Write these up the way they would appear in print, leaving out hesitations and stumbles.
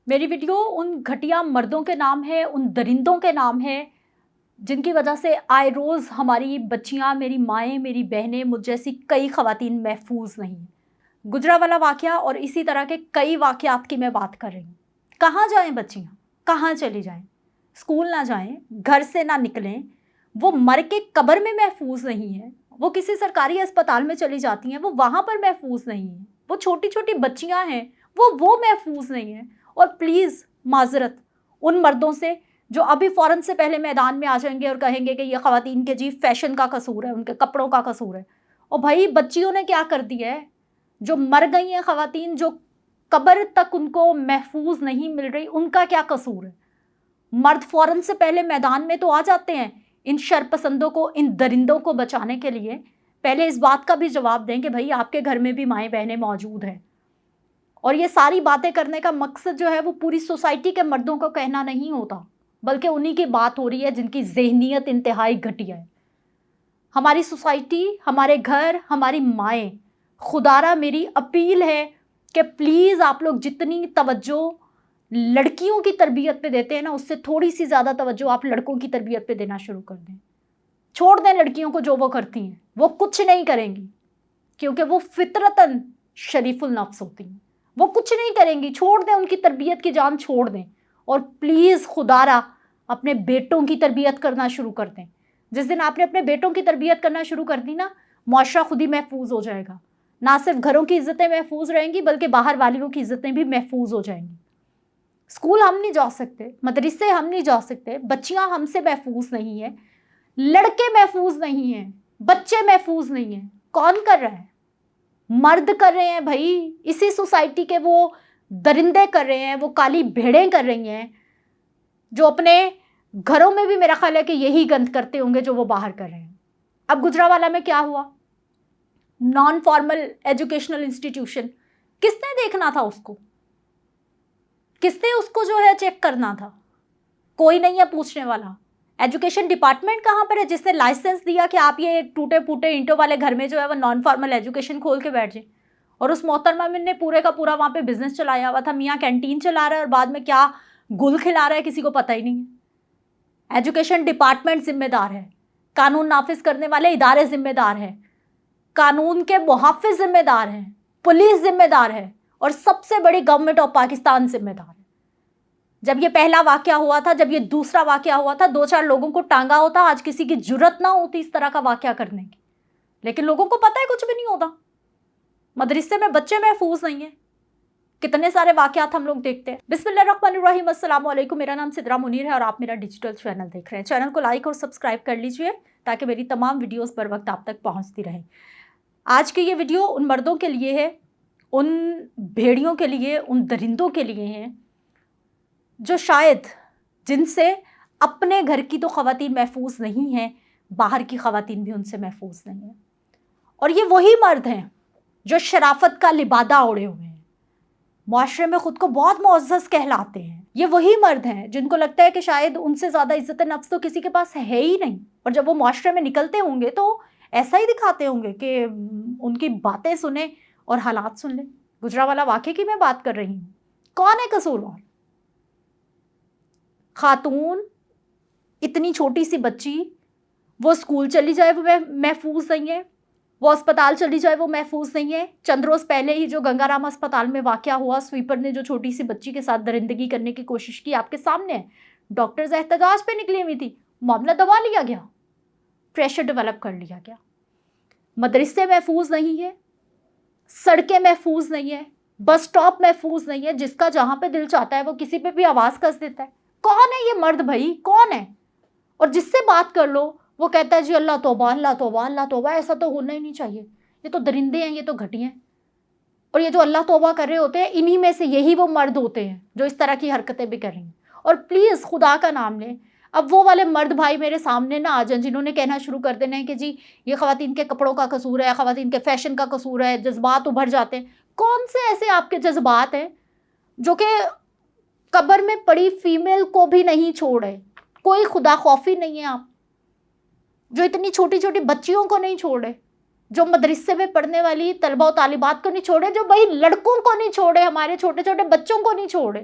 میری ویڈیو ان گھٹیا مردوں کے نام ہے، ان درندوں کے نام ہے جن کی وجہ سے آئے روز ہماری بچیاں، میری مائیں، میری بہنیں، مجھ جیسی کئی خواتین محفوظ نہیں ہیں۔ گجرانوالہ واقعہ اور اسی طرح کے کئی واقعات کی میں بات کر رہی ہوں۔ کہاں جائیں بچیاں؟ کہاں چلی جائیں؟ اسکول نہ جائیں، گھر سے نہ نکلیں، وہ مر کے قبر میں محفوظ نہیں ہیں، وہ کسی سرکاری اسپتال میں چلی جاتی ہیں، وہ وہاں پر محفوظ نہیں ہیں، وہ چھوٹی چھوٹی بچیاں ہیں، وہ محفوظ نہیں ہیں۔ اور پلیز معذرت ان مردوں سے جو ابھی فوراً سے پہلے میدان میں آ جائیں گے اور کہیں گے کہ یہ خواتین کے جی فیشن کا قصور ہے، ان کے کپڑوں کا قصور ہے۔ اور بھائی بچیوں نے کیا کر دیا ہے؟ جو مر گئی ہیں خواتین، جو قبر تک ان کو محفوظ نہیں مل رہی، ان کا کیا قصور ہے؟ مرد فوراً سے پہلے میدان میں تو آ جاتے ہیں ان شرپسندوں کو، ان درندوں کو بچانے کے لیے۔ پہلے اس بات کا بھی جواب دیں کہ بھائی آپ کے گھر میں بھی مائیں بہنیں موجود ہیں۔ اور یہ ساری باتیں کرنے کا مقصد جو ہے وہ پوری سوسائٹی کے مردوں کو کہنا نہیں ہوتا، بلکہ انہی کی بات ہو رہی ہے جن کی ذہنیت انتہائی گھٹیا ہے۔ ہماری سوسائٹی، ہمارے گھر، ہماری مائیں، خدارا میری اپیل ہے کہ پلیز آپ لوگ جتنی توجہ لڑکیوں کی تربیت پہ دیتے ہیں نا، اس سے تھوڑی سی زیادہ توجہ آپ لڑکوں کی تربیت پہ دینا شروع کر دیں۔ چھوڑ دیں لڑکیوں کو جو وہ کرتی ہیں، وہ کچھ نہیں کریں گی کیونکہ وہ فطرتاً شریف النفس ہوتی ہیں، وہ کچھ نہیں کریں گی۔ چھوڑ دیں، ان کی تربیت کی جان چھوڑ دیں، اور پلیز خدارا اپنے بیٹوں کی تربیت کرنا شروع کر دیں۔ جس دن آپ نے اپنے بیٹوں کی تربیت کرنا شروع کر دی نا، معاشرہ خود ہی محفوظ ہو جائے گا۔ نہ صرف گھروں کی عزتیں محفوظ رہیں گی بلکہ باہر والیوں کی عزتیں بھی محفوظ ہو جائیں گی۔ اسکول ہم نہیں جا سکتے، مدرسے ہم نہیں جا سکتے، بچیاں ہم سے محفوظ نہیں ہیں، لڑکے محفوظ نہیں ہیں، بچے محفوظ نہیں ہیں۔ کون کر رہا ہے؟ مرد کر رہے ہیں بھائی، اسی سوسائٹی کے وہ درندے کر رہے ہیں، وہ کالی بھیڑیں کر رہی ہیں جو اپنے گھروں میں بھی میرا خیال ہے کہ یہی گند کرتے ہوں گے جو وہ باہر کر رہے ہیں۔ اب گجرانوالہ میں کیا ہوا؟ نان فارمل ایجوکیشنل انسٹیٹیوشن، کس نے دیکھنا تھا اس کو؟ کس نے اس کو جو ہے چیک کرنا تھا؟ کوئی نہیں ہے پوچھنے والا۔ ایجوکیشن ڈپارٹمنٹ کہاں پر ہے جس نے لائسنس دیا کہ آپ یہ ٹوٹے پھوٹے اینٹوں والے گھر میں جو ہے وہ نان فارمل ایجوکیشن کھول کے بیٹھ جائیں؟ اور اس محترمہ نے پورے کا پورا وہاں پہ بزنس چلایا ہوا تھا، میاں کینٹین چلا رہا ہے اور بعد میں کیا گل کھلا رہا ہے کسی کو پتہ ہی نہیں ہے۔ ایجوکیشن ڈپارٹمنٹ ذمہ دار ہے، قانون نافذ کرنے والے ادارے ذمہ دار ہیں، قانون کے محافظ ذمہ دار ہیں، پولیس ذمہ دار ہے، اور سب سے بڑی گورنمنٹ آف پاکستان ذمہ دار ہے۔ جب یہ پہلا واقعہ ہوا تھا، جب یہ دوسرا واقعہ ہوا تھا، 2-4 لوگوں کو ٹانگا ہوتا، آج کسی کی جرت نہ ہوتی اس طرح کا واقعہ کرنے کی، لیکن لوگوں کو پتہ ہے کچھ بھی نہیں ہوتا۔ مدرسے میں بچے محفوظ نہیں ہیں، کتنے سارے واقعات ہم لوگ دیکھتے ہیں۔ بسم اللہ الرحمن الرحیم، السلام علیکم، میرا نام سدرا منیر ہے اور آپ میرا ڈیجیٹل چینل دیکھ رہے ہیں۔ چینل کو لائک اور سبسکرائب کر لیجئے تاکہ میری تمام ویڈیوز پر وقت آپ تک پہنچتی رہیں۔ آج کی یہ ویڈیو ان مردوں کے لیے ہے، ان بھیڑیوں کے لیے، ان درندوں کے لیے ہیں جو شاید جن سے اپنے گھر کی تو خواتین محفوظ نہیں ہیں، باہر کی خواتین بھی ان سے محفوظ نہیں ہیں۔ اور یہ وہی مرد ہیں جو شرافت کا لبادہ اوڑھے ہوئے ہیں، معاشرے میں خود کو بہت معزز کہلاتے ہیں۔ یہ وہی مرد ہیں جن کو لگتا ہے کہ شاید ان سے زیادہ عزت نفس تو کسی کے پاس ہے ہی نہیں، اور جب وہ معاشرے میں نکلتے ہوں گے تو ایسا ہی دکھاتے ہوں گے کہ ان کی باتیں سنیں اور حالات سن لیں۔ گجرانوالہ واقعے کی میں بات کر رہی ہوں۔ کون ہے قصوروار؟ خاتون، اتنی چھوٹی سی بچی، وہ اسکول چلی جائے وہ محفوظ نہیں ہے، وہ اسپتال چلی جائے وہ محفوظ نہیں ہے۔ چند روز پہلے ہی جو گنگا رام اسپتال میں واقعہ ہوا، سویپر نے جو چھوٹی سی بچی کے ساتھ درندگی کرنے کی کوشش کی، آپ کے سامنے ہے۔ ڈاکٹرز احتجاج پہ نکلی ہوئی تھی، معاملہ دبا لیا گیا، پریشر ڈیولپ کر لیا گیا۔ مدرسے محفوظ نہیں ہے، سڑکیں محفوظ نہیں ہے، بس سٹاپ محفوظ نہیں ہے، جس کا جہاں پہ دل چاہتا ہے وہ کسی پہ بھی آواز کس دیتا ہے۔ کون ہے یہ مرد بھائی؟ کون ہے؟ اور جس سے بات کر لو وہ کہتا ہے جی اللہ توبہ، اللہ توبہ، اللہ توبہ۔ ایسا تو ہونا ہی نہیں چاہیے، یہ تو درندے ہیں، یہ تو گھٹیا ہیں۔ اور یہ جو اللہ توبہ کر رہے ہوتے ہیں، انہی میں سے یہی وہ مرد ہوتے ہیں جو اس طرح کی حرکتیں بھی کر رہی ہیں۔ اور پلیز خدا کا نام لیں، اب وہ والے مرد بھائی میرے سامنے نہ آ جائیں جنہوں نے کہنا شروع کر دینا ہے کہ جی یہ خواتین کے کپڑوں کا قصور ہے، خواتین کے فیشن کا قصور ہے، جذبات ابھر جاتے ہیں۔ کون سے ایسے آپ کے جذبات ہیں جو کہ قبر میں پڑی فیمیل کو بھی نہیں چھوڑے؟ کوئی خدا خوفی نہیں ہے آپ، جو اتنی چھوٹی چھوٹی بچیوں کو نہیں چھوڑے، جو مدرسے میں پڑھنے والی طلبہ و طالبات کو نہیں چھوڑے، جو بھائی لڑکوں کو نہیں چھوڑے، ہمارے چھوٹے چھوٹے بچوں کو نہیں چھوڑے؟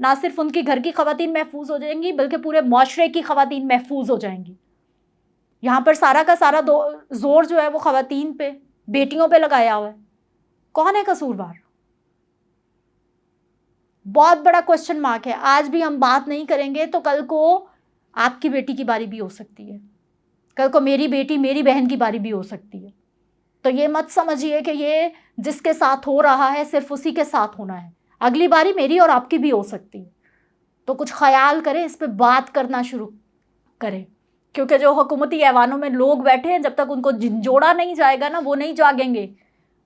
نہ صرف ان کی گھر کی خواتین محفوظ ہو جائیں گی بلکہ پورے معاشرے کی خواتین محفوظ ہو جائیں گی. یہاں پر سارا کا سارا زور جو ہے وہ خواتین پہ، بیٹیوں پہ لگایا ہوا ہے. کون ہے قصوروار؟ بہت بڑا کوشچن مارک ہے. آج بھی ہم بات نہیں کریں گے تو کل کو آپ کی بیٹی کی باری بھی ہو سکتی ہے، کل کو میری بیٹی میری بہن کی باری بھی ہو سکتی ہے. تو یہ مت سمجھیے کہ یہ جس کے ساتھ ہو رہا ہے صرف اسی کے ساتھ ہونا ہے، اگلی باری میری اور آپ کی بھی ہو سکتی ہے. تو کچھ خیال کریں، اس پہ بات کرنا شروع کریں، کیونکہ جو حکومتی ایوانوں میں لوگ بیٹھے ہیں جب تک ان کو جھنجھوڑا نہیں جائے گا نا وہ نہیں جاگیں گے،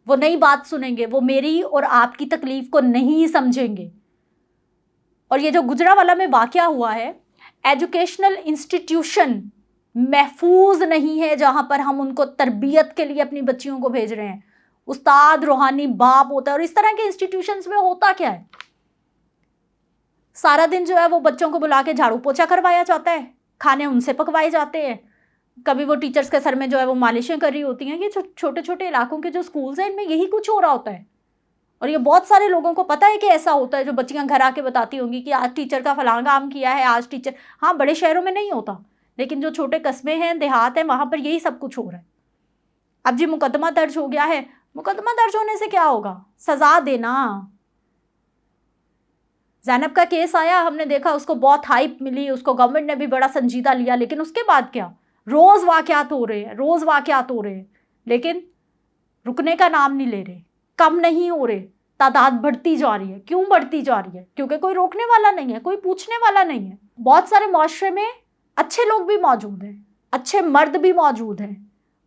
وہ نئی بات سنیں گے، وہ میری اور آپ کی تکلیف کو نہیں سمجھیں گے. اور یہ جو گجرانوالہ میں واقعہ ہوا ہے، ایجوکیشنل انسٹیٹیوشن محفوظ نہیں ہے جہاں پر ہم ان کو تربیت کے لیے اپنی بچیوں کو بھیج رہے ہیں. استاد روحانی باپ ہوتا ہے، اور اس طرح کے انسٹیٹیوشنز میں ہوتا کیا ہے؟ سارا دن جو ہے وہ بچوں کو بلا کے جھاڑو پوچھا کروایا جاتا ہے، کھانے ان سے پکوائے جاتے ہیں، کبھی وہ ٹیچرز کے سر میں جو ہے وہ مالشیں کر رہی ہوتی ہیں. یہ چھوٹے چھوٹے علاقوں کے جو سکولز ہیں ان میں یہی کچھ ہو رہا ہوتا ہے. اور یہ بہت سارے لوگوں کو پتہ ہے کہ ایسا ہوتا ہے، جو بچیاں گھر آ کے بتاتی ہوں گی کہ آج ٹیچر کا فلاں کام کیا ہے، آج ٹیچر. ہاں بڑے شہروں میں نہیں ہوتا، لیکن جو چھوٹے قصبے ہیں، دیہات ہیں، وہاں پر یہی سب کچھ ہو رہا ہے. اب جی مقدمہ درج ہو گیا ہے، مقدمہ درج ہونے سے کیا ہوگا؟ سزا دینا. زینب کا کیس آیا، ہم نے دیکھا اس کو بہت ہائپ ملی، اس کو گورنمنٹ نے بھی بڑا سنجیدہ لیا، لیکن اس کے بعد کیا؟ روز واقعات ہو رہے ہیں، لیکن رکنے کا نام نہیں لے رہے، کم نہیں ہو رہے، تعداد بڑھتی جا رہی ہے. کیوں بڑھتی جا رہی ہے؟ کیونکہ کوئی روکنے والا نہیں ہے، کوئی پوچھنے والا نہیں ہے. بہت سارے معاشرے میں اچھے لوگ بھی موجود ہیں، اچھے مرد بھی موجود ہیں،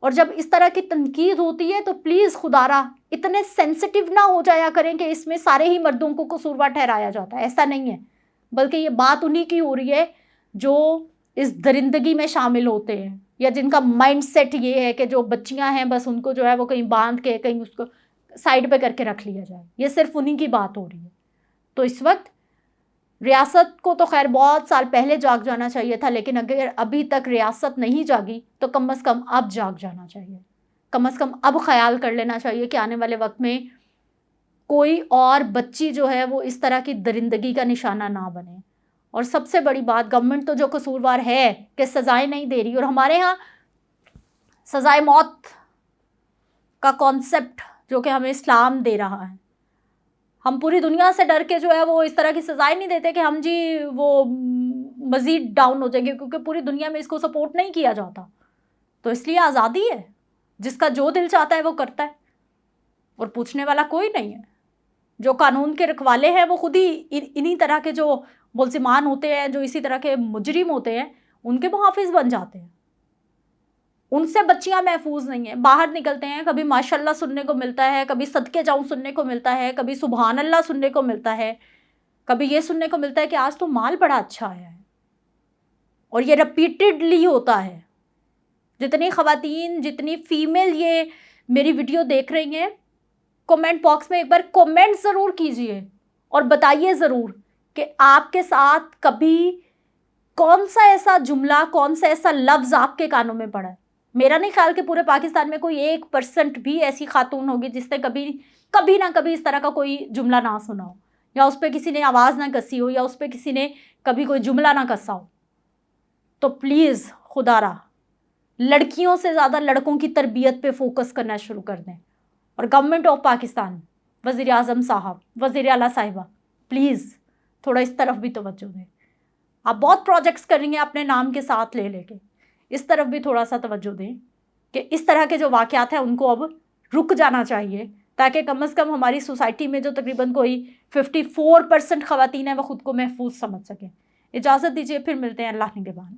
اور جب اس طرح کی تنقید ہوتی ہے تو پلیز خدارا اتنے سینسٹیو نہ ہو جایا کریں کہ اس میں سارے ہی مردوں کو قصوروار ٹھہرایا جاتا ہے. ایسا نہیں ہے، بلکہ یہ بات انہی کی ہو رہی ہے جو اس درندگی میں شامل ہوتے ہیں، یا جن کا مائنڈ سیٹ یہ ہے کہ جو بچیاں ہیں بس ان کو جو ہے وہ کہیں باندھ کے کہیں اس کو سائڈ پہ کر کے رکھ لیا جائے. یہ صرف انہی کی بات ہو رہی ہے. تو اس وقت ریاست کو تو خیر بہت سال پہلے جاگ جانا چاہیے تھا، لیکن اگر ابھی تک ریاست نہیں جاگی تو کم از کم اب جاگ جانا چاہیے. کم از کم اب خیال کر لینا چاہیے کہ آنے والے وقت میں کوئی اور بچی جو ہے وہ اس طرح کی درندگی کا نشانہ نہ بنے. اور سب سے بڑی بات، گورنمنٹ تو جو قصوروار ہے کہ سزائیں نہیں دے رہی، اور ہمارے ہاں سزائے موت کا کانسیپٹ جو کہ ہمیں اسلام دے رہا ہے، ہم پوری دنیا سے ڈر کے جو ہے وہ اس طرح کی سزائیں نہیں دیتے کہ ہم جی وہ مزید ڈاؤن ہو جائیں گے، کیونکہ پوری دنیا میں اس کو سپورٹ نہیں کیا جاتا. تو اس لیے آزادی ہے، جس کا جو دل چاہتا ہے وہ کرتا ہے، اور پوچھنے والا کوئی نہیں ہے. جو قانون کے رکھوالے ہیں وہ خود ہی انہی طرح کے جو ملزمان ہوتے ہیں، جو اسی طرح کے مجرم ہوتے ہیں، ان کے محافظ بن جاتے ہیں. ان سے بچیاں محفوظ نہیں ہیں. باہر نکلتے ہیں، کبھی ماشاءاللہ سننے کو ملتا ہے، کبھی صدقے جاؤں سننے کو ملتا ہے، کبھی سبحان اللہ سننے کو ملتا ہے، کبھی یہ سننے کو ملتا ہے کہ آج تو مال بڑا اچھا آیا ہے. اور یہ ریپیٹڈلی ہوتا ہے. جتنی خواتین، جتنی فیمیل یہ میری ویڈیو دیکھ رہی ہیں، کومنٹ باکس میں ایک بار کومنٹ ضرور کیجئے اور بتائیے ضرور کہ آپ کے ساتھ کبھی کون سا ایسا جملہ، کون سا ایسا لفظ آپ کے کانوں میں پڑا ہے. میرا نہیں خیال کہ پورے پاکستان میں کوئی 1% بھی ایسی خاتون ہوگی جس نے کبھی نہ کبھی اس طرح کا کوئی جملہ نہ سنا ہو، یا اس پہ کسی نے آواز نہ کسی ہو، یا اس پہ کسی نے کبھی کوئی جملہ نہ کسا ہو. تو پلیز خدارا لڑکیوں سے زیادہ لڑکوں کی تربیت پہ فوکس کرنا شروع کر دیں. اور گورنمنٹ آف پاکستان، وزیر اعظم صاحب، وزیر اعلیٰ صاحبہ، پلیز تھوڑا اس طرف بھی توجہ دیں. آپ بہت پروجیکٹس کر رہی ہیں اپنے نام کے ساتھ لے کے، اس طرف بھی تھوڑا سا توجہ دیں کہ اس طرح کے جو واقعات ہیں ان کو اب رک جانا چاہیے، تاکہ کم از کم ہماری سوسائٹی میں جو تقریباً کوئی 54% خواتین ہیں وہ خود کو محفوظ سمجھ سکیں. اجازت دیجیے، پھر ملتے ہیں. اللہ نگہبان.